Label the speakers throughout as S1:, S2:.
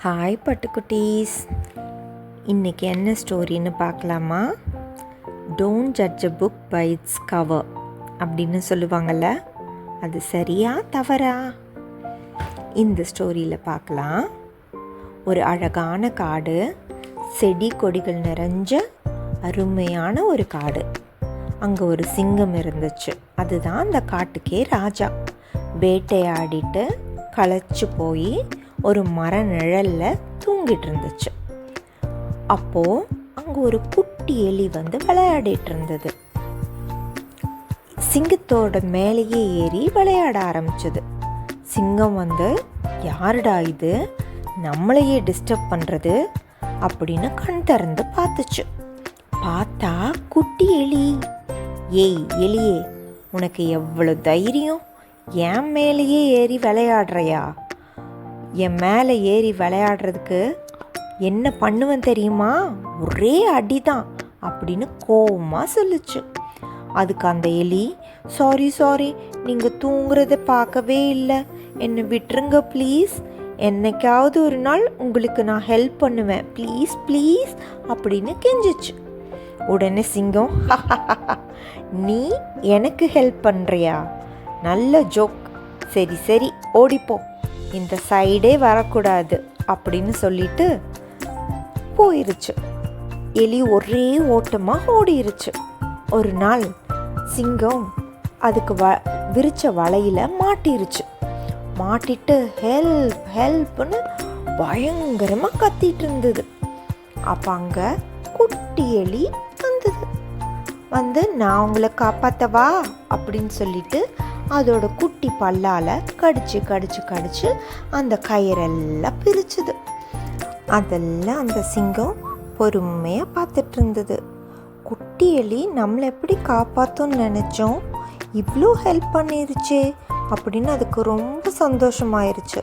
S1: Hi பட்டுக்குட்டீஸ், இன்றைக்கி என்ன ஸ்டோரின்னு பார்க்கலாமா? Don't judge a book by its cover அப்படின்னு சொல்லுவாங்கள்ல, அது சரியா தவறா? இந்த ஸ்டோரியில் பார்க்கலாம். ஒரு அழகான காடு, செடி கொடிகள் நிறைஞ்ச அருமையான ஒரு காடு. அங்கே ஒரு சிங்கம் இருந்துச்சு. அதுதான் அந்த காட்டுக்கே ராஜா. வேட்டையாடிட்டு களைச்சு போய் ஒரு மர நிழலில் தூங்கிட்டு இருந்துச்சு. அப்போது அங்கே ஒரு குட்டி எலி வந்து விளையாடிட்டு இருந்தது. சிங்கத்தோட மேலேயே ஏறி விளையாட ஆரம்பிச்சது. சிங்கம் வந்து, யாருடா இது நம்மளையே டிஸ்டர்ப் பண்ணுறது அப்படின்னு கண் திறந்து பார்த்துச்சு. பார்த்தா குட்டி எலி. ஏய் எலியே, உனக்கு எவ்வளோ தைரியம்? என் மேலேயே ஏறி விளையாடுறையா? என் மேலே ஏறி விளையாடுறதுக்கு என்ன பண்ணுவேன் தெரியுமா? ஒரே அடிதான் அப்படின்னு கோவமாக சொல்லுச்சு. அதுக்கு அந்த எலி, சாரி நீங்கள் தூங்குறத பார்க்கவே இல்லை, என்னை விட்டுருங்க ப்ளீஸ், என்னைக்காவது ஒரு நாள் உங்களுக்கு நான் ஹெல்ப் பண்ணுவேன், ப்ளீஸ் அப்படின்னு கெஞ்சிச்சு. உடனே சிங்கம், நீ எனக்கு ஹெல்ப் பண்ணுறியா? நல்ல ஜோக், சரி ஓடிப்போ, இந்த சைடே வரக்கூடாது அப்படின்னு சொல்லிட்டு போயிருச்சு. எலி ஒரே ஓட்டமாக ஓடிருச்சு. ஒரு நாள் சிங்கம் அதுக்கு விரிச்ச வலையில் மாட்டிருச்சு. மாட்டிட்டு ஹெல்ப்னு பயங்கரமாக கத்திட்டு இருந்தது. அப்போ அங்கே குட்டி எலி வந்து நான் உங்களை காப்பாற்றவா அப்படின்னு சொல்லிட்டு அதோட குட்டி பல்லால் கடிச்சு அந்த கயிறெல்லாம் பிரிச்சுது. அதெல்லாம் அந்த சிங்கம் பொறுமையாக பார்த்துட்டு இருந்தது. குட்டி எலி நம்மளை எப்படி காப்பாற்றும்னு நினச்சோம், இவ்வளோ ஹெல்ப் பண்ணிருச்சே அப்படின்னு அதுக்கு ரொம்ப சந்தோஷமாயிருச்சு.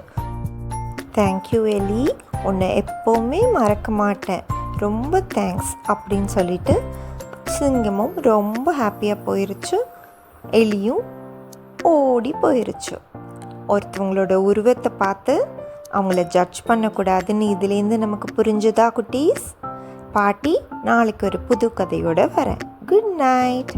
S1: தேங்க்யூ எலி, உன்னை எப்போவுமே மறக்க மாட்டேன், ரொம்ப தேங்க்ஸ் அப்படின்னு சொல்லிட்டு சிங்கமும் ரொம்ப ஹாப்பியாக போயிருச்சு. எலியும் ஓடி போயிருச்சு. ஒருத்தவங்களோட உருவத்தை பார்த்து அவங்கள ஜட்ஜ் பண்ணக்கூடாதுன்னு இதுலேருந்து நமக்கு புரிஞ்சுதா குட்டீஸ்? பாட்டி நாளைக்கு ஒரு புது கதையோடு வரேன். Good night.